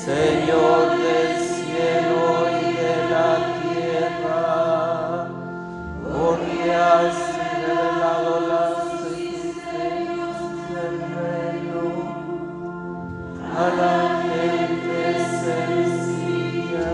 Señor del cielo y de la tierra, porque has revelado las existencias del reino a la gente sencilla.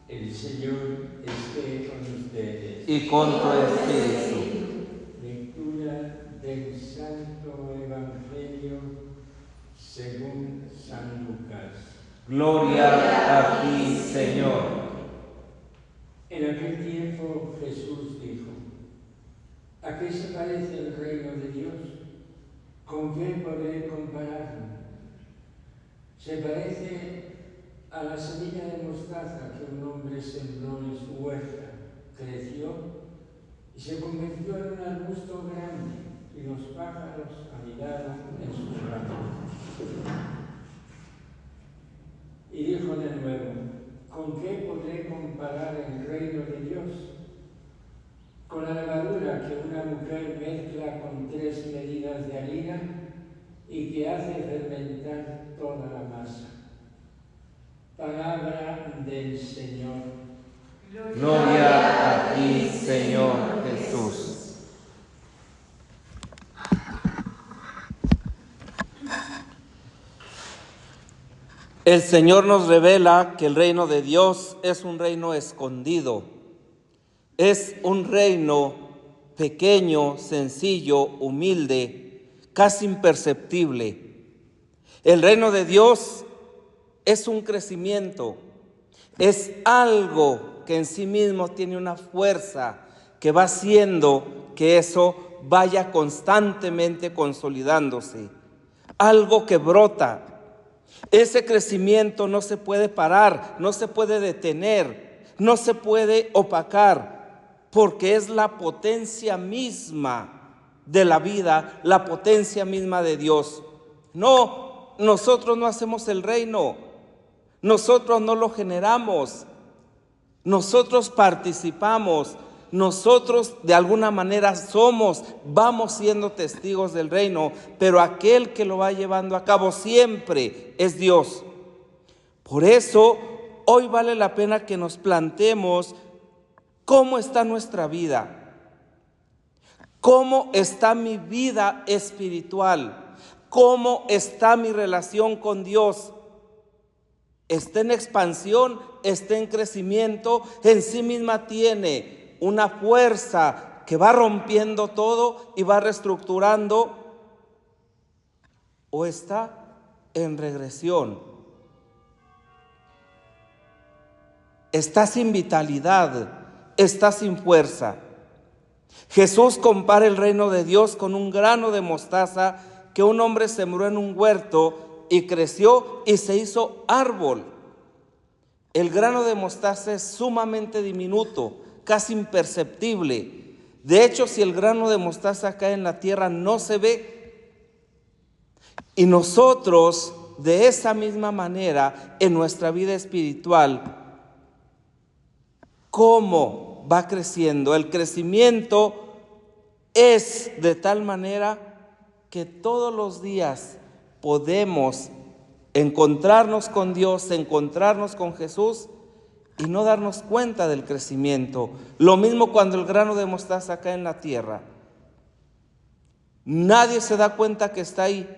El Señor esté con ustedes. Y con tu espíritu. Lectura del Santo Evangelio según San Lucas. Gloria a ti, Señor. En aquel tiempo Jesús dijo: ¿a qué se parece el reino de Dios? ¿Con qué podré compararlo? Se parece a la semilla de mostaza que un hombre sembró en su huerta, creció y se convirtió en un arbusto grande, y los pájaros anidaron en sus ramas. Y dijo de nuevo: ¿con qué podré comparar el reino de Dios? Con la levadura que una mujer mezcla con 3 medidas de harina y que hace fermentar toda la masa. Palabra del Señor. Gloria a ti, Señor Jesús. El Señor nos revela que el reino de Dios es un reino escondido. Es un reino pequeño, sencillo, humilde, casi imperceptible. El reino de Dios es un crecimiento, es algo que en sí mismo tiene una fuerza que va haciendo que eso vaya constantemente consolidándose. Algo que brota. Ese crecimiento no se puede parar, no se puede detener, no se puede opacar, porque es la potencia misma de la vida, la potencia misma de Dios. No, nosotros no hacemos el reino. Nosotros no lo generamos, nosotros participamos, nosotros de alguna manera vamos siendo testigos del reino, pero aquel que lo va llevando a cabo siempre es Dios. Por eso, hoy vale la pena que nos planteemos cómo está nuestra vida, cómo está mi vida espiritual, cómo está mi relación con Dios. Está en expansión, está en crecimiento, en sí misma tiene una fuerza que va rompiendo todo y va reestructurando, o está en regresión, está sin vitalidad, está sin fuerza. Jesús compara el reino de Dios con un grano de mostaza que un hombre sembró en un huerto y creció y se hizo árbol. El grano de mostaza es sumamente diminuto, casi imperceptible. De hecho, si el grano de mostaza cae en la tierra, no se ve. Y nosotros, de esa misma manera, en nuestra vida espiritual, ¿cómo va creciendo? El crecimiento es de tal manera que todos los días podemos encontrarnos con Dios, encontrarnos con Jesús y no darnos cuenta del crecimiento. Lo mismo cuando el grano de mostaza cae en la tierra. Nadie se da cuenta que está ahí.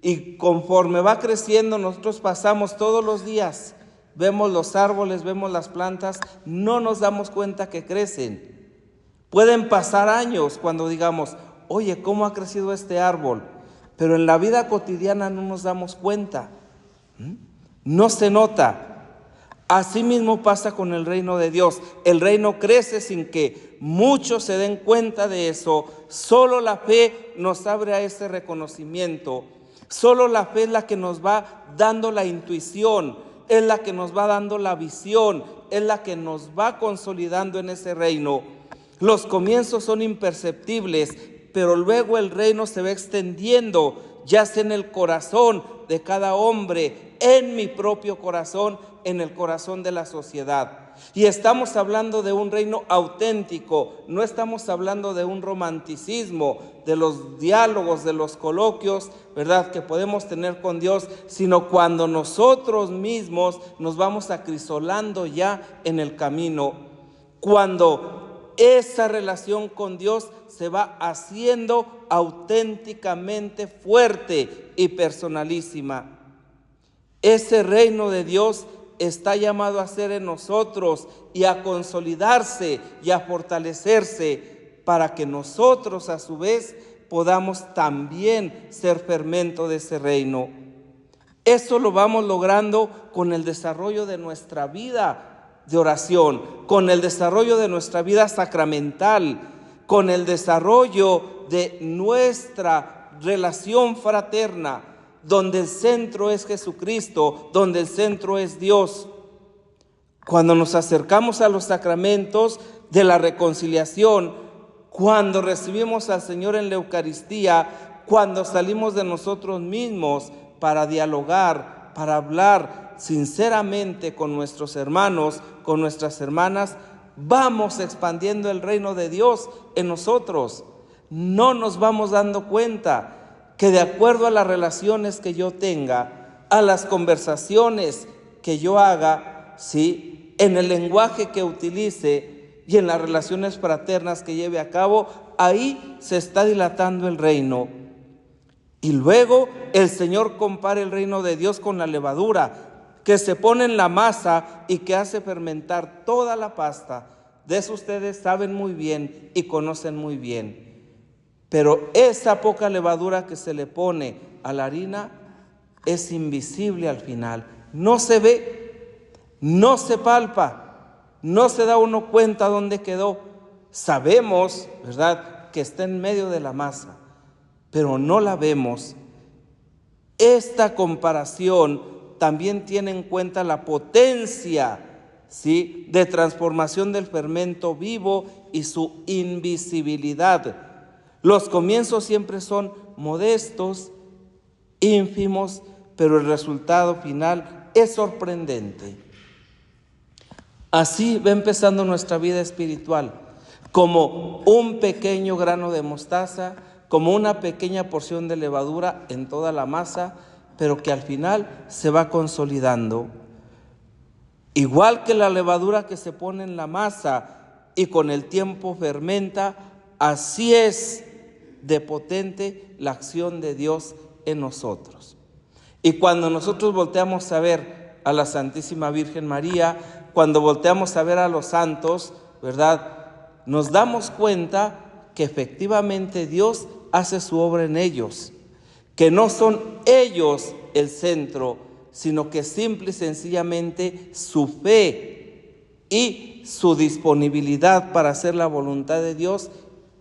Y conforme va creciendo, nosotros pasamos todos los días, vemos los árboles, vemos las plantas, no nos damos cuenta que crecen. Pueden pasar años cuando digamos, oye, ¿cómo ha crecido este árbol? Pero en la vida cotidiana no nos damos cuenta. No se nota. Así mismo pasa con el reino de Dios. El reino crece sin que muchos se den cuenta de eso. Solo la fe nos abre a ese reconocimiento. Solo la fe es la que nos va dando la intuición, es la que nos va dando la visión, es la que nos va consolidando en ese reino. Los comienzos son imperceptibles, pero luego el reino se va extendiendo, ya sea en el corazón de cada hombre, en mi propio corazón, en el corazón de la sociedad. Y estamos hablando de un reino auténtico, no estamos hablando de un romanticismo, de los diálogos, de los coloquios, ¿verdad?, que podemos tener con Dios, sino cuando nosotros mismos nos vamos acrisolando ya en el camino, cuando esa relación con Dios se va haciendo auténticamente fuerte y personalísima. Ese reino de Dios está llamado a ser en nosotros y a consolidarse y a fortalecerse para que nosotros a su vez podamos también ser fermento de ese reino. Eso lo vamos logrando con el desarrollo de nuestra vida de oración, con el desarrollo de nuestra vida sacramental, con el desarrollo de nuestra relación fraterna, donde el centro es Jesucristo, donde el centro es Dios. Cuando nos acercamos a los sacramentos de la reconciliación, cuando recibimos al Señor en la Eucaristía, cuando salimos de nosotros mismos para dialogar, para hablar sinceramente con nuestros hermanos, con nuestras hermanas, vamos expandiendo el reino de Dios en nosotros. No nos vamos dando cuenta que de acuerdo a las relaciones que yo tenga, a las conversaciones que yo haga, ¿sí?, en el lenguaje que utilice y en las relaciones fraternas que lleve a cabo, ahí se está dilatando el reino. Y luego el Señor compara el reino de Dios con la levadura que se pone en la masa y que hace fermentar toda la pasta. De eso ustedes saben muy bien y conocen muy bien. Pero esa poca levadura que se le pone a la harina es invisible al final. No se ve, no se palpa, no se da uno cuenta dónde quedó. Sabemos, ¿verdad?, que está en medio de la masa, pero no la vemos. Esta comparación también tiene en cuenta la potencia, ¿sí?, de transformación del fermento vivo y su invisibilidad. Los comienzos siempre son modestos, ínfimos, pero el resultado final es sorprendente. Así va empezando nuestra vida espiritual, como un pequeño grano de mostaza, como una pequeña porción de levadura en toda la masa, pero que al final se va consolidando. Igual que la levadura que se pone en la masa y con el tiempo fermenta, así es de potente la acción de Dios en nosotros. Y cuando nosotros volteamos a ver a la Santísima Virgen María, cuando volteamos a ver a los santos, ¿verdad?, nos damos cuenta que efectivamente Dios hace su obra en ellos, que no son ellos el centro, sino que simple y sencillamente su fe y su disponibilidad para hacer la voluntad de Dios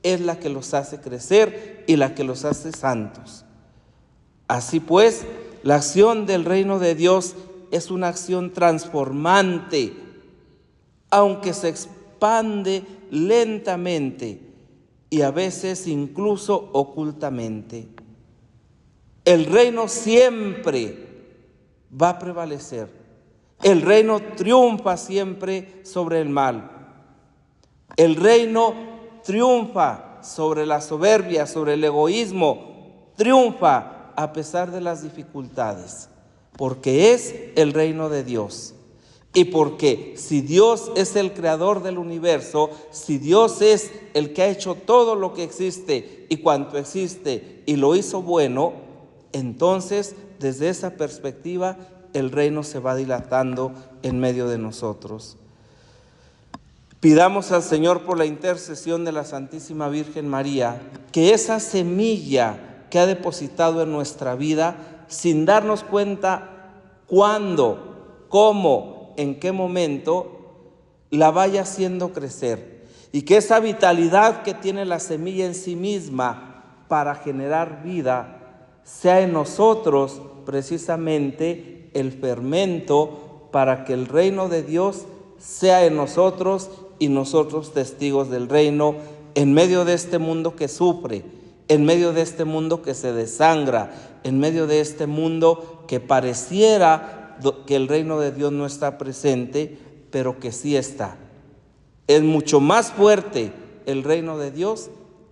es la que los hace crecer y la que los hace santos. Así pues, la acción del reino de Dios es una acción transformante, aunque se expande lentamente y a veces incluso ocultamente. El reino siempre va a prevalecer. El reino triunfa siempre sobre el mal. El reino triunfa sobre la soberbia, sobre el egoísmo, triunfa a pesar de las dificultades, porque es el reino de Dios. Y porque si Dios es el creador del universo, si Dios es el que ha hecho todo lo que existe y cuanto existe y lo hizo bueno, entonces desde esa perspectiva el reino se va dilatando en medio de nosotros. Pidamos al Señor por la intercesión de la Santísima Virgen María, que esa semilla que ha depositado en nuestra vida, sin darnos cuenta cuándo, cómo, en qué momento, la vaya haciendo crecer. Y que esa vitalidad que tiene la semilla en sí misma para generar vida, sea en nosotros precisamente el fermento para que el reino de Dios sea en nosotros y nosotros testigos del reino en medio de este mundo que sufre, en medio de este mundo que se desangra, en medio de este mundo que pareciera que el reino de Dios no está presente, pero que sí está. Es mucho más fuerte el reino de Dios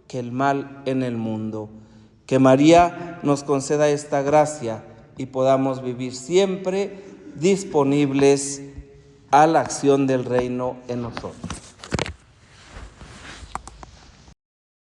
que el mal en el mundo. Que María nos conceda esta gracia y podamos vivir siempre disponibles a la acción del reino en nosotros.